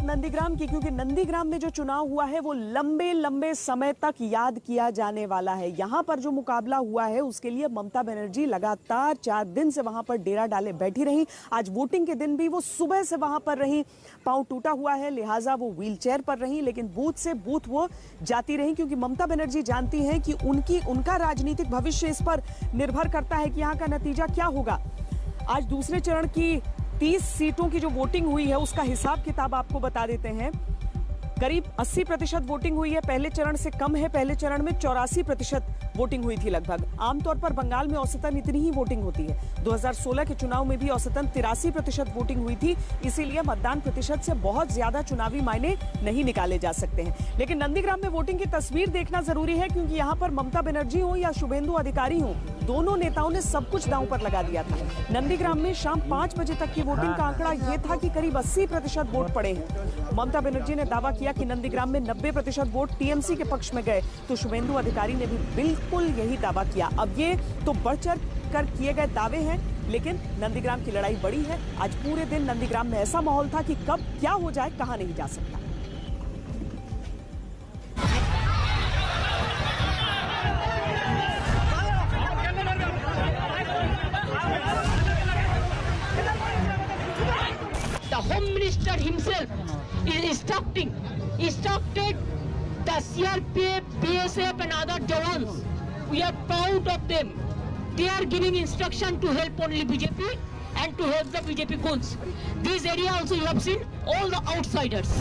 नंदीग्राम की, क्योंकि नंदीग्राम में जो चुनाव हुआ है वो लंबे लंबे समय तक याद किया जाने वाला है। यहां पर जो मुकाबला हुआ है उसके लिए ममता बनर्जी लगातार 4 दिन से वहां पर डेरा डाले बैठी रही। आज वोटिंग के दिन भी वो सुबह से वहां पर रही, पांव टूटा हुआ है लिहाजा वो व्हील चेयर पर रही, लेकिन बूथ से बूथ वो जाती रही, क्योंकि ममता बनर्जी जानती हैं कि उनका राजनीतिक भविष्य इस पर निर्भर करता है कि यहाँ का नतीजा क्या होगा। आज दूसरे चरण की 30 सीटों की जो वोटिंग हुई है उसका हिसाब किताब आपको बता देते हैं। करीब 80% वोटिंग हुई है, पहले चरण से कम है। पहले चरण में 84% वोटिंग हुई थी लगभग। आमतौर पर बंगाल में औसतन इतनी ही वोटिंग होती है। 2016 के चुनाव में भी औसतन 83% वोटिंग हुई थी, इसीलिए मतदान प्रतिशत से बहुत ज्यादा चुनावी मायने नहीं निकाले जा सकते हैं। लेकिन नंदीग्राम में वोटिंग की तस्वीर देखना जरूरी है, क्योंकि यहाँ पर ममता बनर्जी हो या शुभेंदु अधिकारी हो, दोनों नेताओं ने सब कुछ दांव पर लगा दिया था। नंदीग्राम में शाम 5 बजे तक की वोटिंग का आंकड़ा यह था कि करीब 80% वोट पड़े हैं। ममता बनर्जी ने दावा किया कि नंदीग्राम में 90% वोट टीएमसी के पक्ष में गए, तो शुभेंदु अधिकारी ने भी बिल्कुल यही दावा किया। अब ये तो बढ़ चढ़ कर किए गए दावे हैं, लेकिन नंदीग्राम की लड़ाई बड़ी है। आज पूरे दिन नंदीग्राम में ऐसा माहौल था कि कब क्या हो जाए कहा नहीं जा सकता। The Home Minister himself is instructed the CRPF, BSF and other Jawans. We are proud of them. They are giving instruction to help only BJP and to help the BJP goons. This area also you have seen all the outsiders.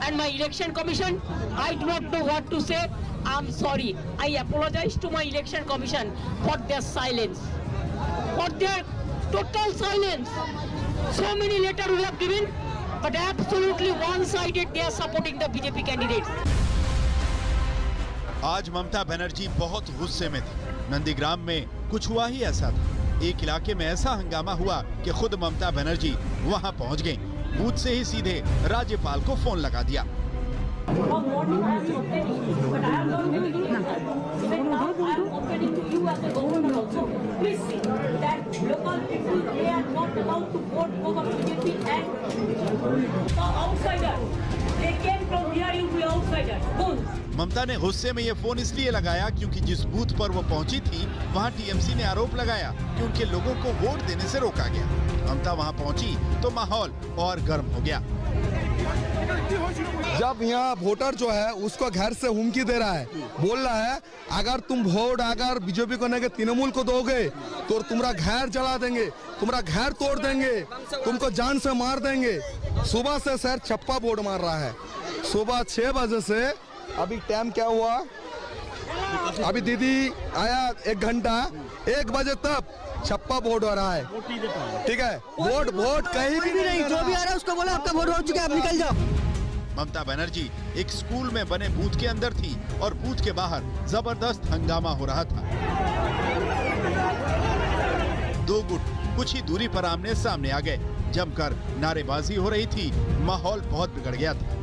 And my election commission, I do not know what to say. I'm sorry. I apologize to my election commission for their silence. For their total silence. So many letters we have given, but absolutely one-sided they are supporting the BJP candidates. आज ममता बनर्जी बहुत गुस्से में थी। नंदीग्राम में कुछ हुआ ही ऐसा था। एक इलाके में ऐसा हंगामा हुआ कि खुद ममता बनर्जी वहां पहुंच गईं। बूथ से ही सीधे राज्यपाल को फोन लगा दिया। From morning I am opening, but I am not going to do that. Even now I am opening to you as a governor also. Please see that local people, they are not allowed to vote for the BJP and the outsiders. They came from here, you be outsiders. ममता ने गुस्से में ये phone इसलिए लगाया क्योंकि जिस booth पर वो पहुंची थी वहां टीएमसी ने आरोप लगाया कि उनके लोगों को वोट देने से रोका गया। ममता वहां पहुंची तो माहौल और गर्म हो गया। जब यहाँ वोटर जो है उसको घर से हुमकी दे रहा है, बोल रहा है अगर तुम वोट अगर बीजेपी को नहीं तृणमूल को दोगे तो तुम्हारा घर जला देंगे, तुम्हारा घर तोड़ देंगे, तुमको जान से मार देंगे। सुबह से सर छप्पा बोर्ड मार रहा है। सुबह 6 बजे से अभी टाइम क्या हुआ, अभी दीदी आया 1 घंटा, 1 बजे तक छप्पा वोट हो रहा है। ठीक है, वोट कहीं भी नहीं, जो भी आ रहा है उसको बोला आपका वोट हो चुका है, आप निकल जाओ। ममता बनर्जी एक स्कूल में बने बूथ के अंदर थी और बूथ के बाहर जबरदस्त हंगामा हो रहा था। 2 गुट कुछ ही दूरी पर आमने सामने आ गए, जमकर नारेबाजी हो रही थी, माहौल बहुत बिगड़ गया था।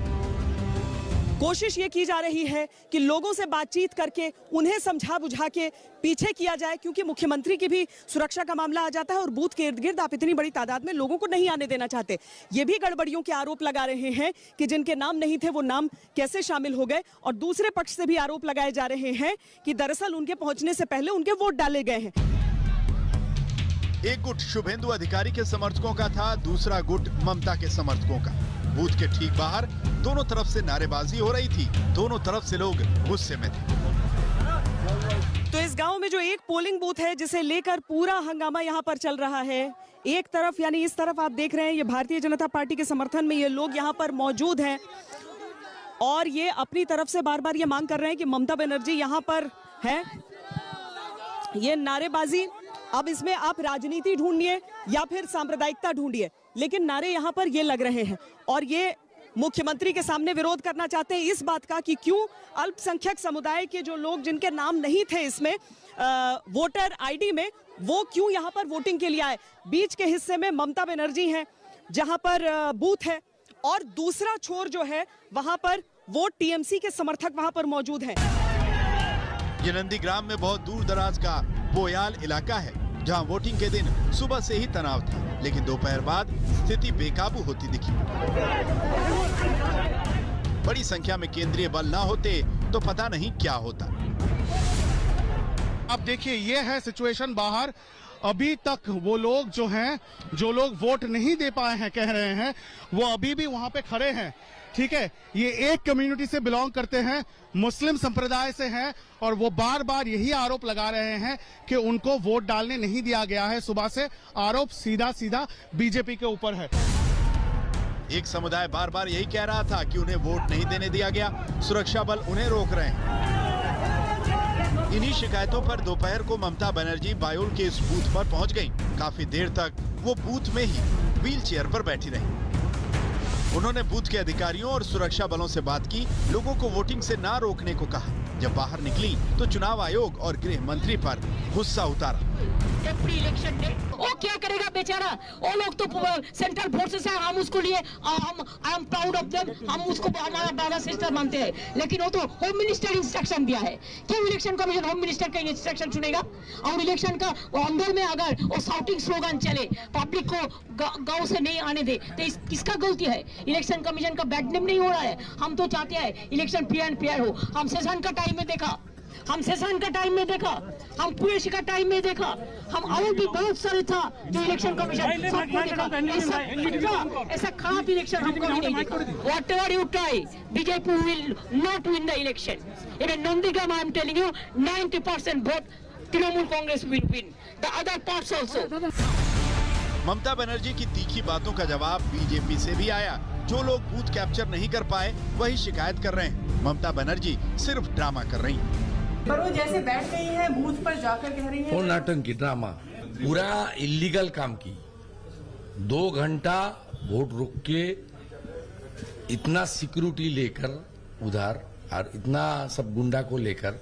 कोशिश ये की जा रही है कि लोगों से बातचीत करके उन्हें समझा बुझा के पीछे किया जाए, क्योंकि मुख्यमंत्री की भी सुरक्षा का मामला आ जाता है और बूथ के इर्द गिर्द आप इतनी बड़ी तादाद में लोगों को नहीं आने देना चाहते। ये भी गड़बड़ियों के आरोप लगा रहे हैं कि जिनके नाम नहीं थे वो नाम कैसे शामिल हो गए, और दूसरे पक्ष से भी आरोप लगाए जा रहे हैं कि दरअसल उनके पहुंचने से पहले उनके वोट डाले गए हैं। एक गुट शुभेंदु अधिकारी के समर्थकों का था, दूसरा गुट ममता के समर्थकों का। बूथ के ठीक बाहर दोनों तरफ से नारेबाजी हो रही थी, दोनों तरफ से लोग गुस्से में थे। तो इस गांव में जो एक पोलिंग बूथ है जिसे लेकर पूरा हंगामा यहां पर चल रहा है, एक तरफ यानी इस तरफ आप देख रहे हैं ये भारतीय जनता पार्टी के समर्थन में ये लोग यहां पर मौजूद हैं और ये अपनी तरफ से बार बार ये मांग कर रहे हैं कि ममता बनर्जी यहां पर है। ये नारेबाजी, अब इसमें आप राजनीति ढूंढिए या फिर सांप्रदायिकता ढूंढिए, लेकिन नारे यहाँ पर ये लग रहे हैं और ये मुख्यमंत्री के सामने विरोध करना चाहते हैं इस बात का कि क्यों अल्पसंख्यक समुदाय के जो लोग जिनके नाम नहीं थे इसमें वोटर आईडी में, वो क्यों यहाँ पर वोटिंग के लिए आए। बीच के हिस्से में ममता बनर्जी हैं जहाँ पर बूथ है, और दूसरा छोर जो है वहाँ पर वो टीएमसी के समर्थक वहाँ पर मौजूद हैं। ये नंदीग्राम में बहुत दूर दराज का बोयाल इलाका है। जहां वोटिंग के दिन सुबह से ही तनाव था, लेकिन दोपहर बाद स्थिति बेकाबू होती दिखी। बड़ी संख्या में केंद्रीय बल ना होते तो पता नहीं क्या होता। अब देखिए ये है सिचुएशन बाहर। अभी तक वो लोग जो लोग वोट नहीं दे पाए हैं कह रहे हैं, वो अभी भी वहां पे खड़े हैं। ठीक है, ये एक कम्युनिटी से बिलोंग करते हैं, मुस्लिम संप्रदाय से हैं, और वो बार बार यही आरोप लगा रहे हैं कि उनको वोट डालने नहीं दिया गया है। सुबह से आरोप सीधा बीजेपी के ऊपर है। एक समुदाय बार बार यही कह रहा था कि उन्हें वोट नहीं देने दिया गया, सुरक्षा बल उन्हें रोक रहे हैं। इन्हीं शिकायतों पर दोपहर को ममता बनर्जी बायोल के इस बूथ पर पहुंच गईं। काफी देर तक वो बूथ में ही व्हील चेयर पर बैठी रहीं। उन्होंने बूथ के अधिकारियों और सुरक्षा बलों से बात की, लोगों को वोटिंग से ना रोकने को कहा। जब बाहर निकली तो चुनाव आयोग और गृह मंत्री पर गुस्सा उतारा। इलेक्शन डे वो क्या करेगा बेचारा? वो लोग तो सेंट्रल फोर्सेस है, हम उसको लिए I am proud of them, हम उसको हमारा ब्रदर सिस्टर मानते हैं, लेकिन वो तो होम मिनिस्टर इंस्ट्रक्शन दिया है। क्यों इलेक्शन कमीशन होम मिनिस्टर का इंस्ट्रक्शन सुनेगा? और इलेक्शन का अंदर में अगर वो शाउटिंग स्लोगन चले, पब्लिक को गांव से नहीं आने दे, तो किसका गलती है? इलेक्शन कमीशन का बैड नेम नहीं हो रहा है। हम तो चाहते हैं इलेक्शन फ्री एंड फेयर हो। हम सेशन का टाइम में देखा, हम सेशन का टाइम में देखा, हम पुलिस का टाइम में देखा, हम और भी बहुत सारे था जो इलेक्शन कमीशन ऐसा खराब इलेक्शन हम कभी नहीं देखा। Whatever you try, BJP will not win the election. Even Nandigram, I am telling you, 90% vote Trinamool Congress will win. The other parts also. Mamata Banerjee की तीखी बातों का जवाब बीजेपी से भी आया। जो लोग बूथ कैप्चर नहीं कर पाए वही शिकायत कर रहे हैं। ममता बनर्जी सिर्फ ड्रामा कर रही हैं। पर वो जैसे बैठ गई है बूथ पर जाकर कह रही है वो नाटंकी ड्रामा, पूरा इलीगल काम की। 2 घंटा वोट रोक के इतना सिक्योरिटी लेकर उधर और इतना सब गुंडा को लेकर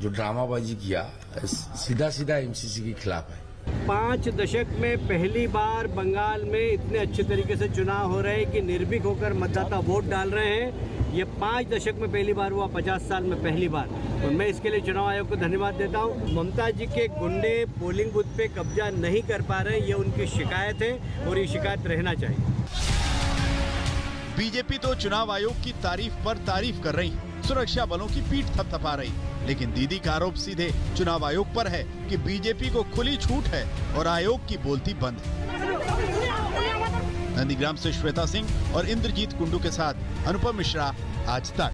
जो ड्रामाबाजी किया, सीधा एमसीसी के खिलाफ है। 5 दशक में पहली बार बंगाल में इतने अच्छे तरीके से चुनाव हो रहे हैं कि निर्भीक होकर मतदाता वोट डाल रहे हैं। ये 5 दशक में पहली बार हुआ, 50 साल में पहली बार, और मैं इसके लिए चुनाव आयोग को धन्यवाद देता हूँ। ममता जी के गुंडे पोलिंग बूथ पे कब्जा नहीं कर पा रहे, ये उनकी शिकायत है और ये शिकायत रहना चाहिए। बीजेपी तो चुनाव आयोग की तारीफ पर तारीफ कर रही है, सुरक्षा बलों की पीठ थपथपा रही, लेकिन दीदी का आरोप सीधे चुनाव आयोग पर है कि बीजेपी को खुली छूट है और आयोग की बोलती बंद है। नंदीग्राम से श्वेता सिंह और इंद्रजीत कुंडू के साथ अनुपम मिश्रा, आज तक।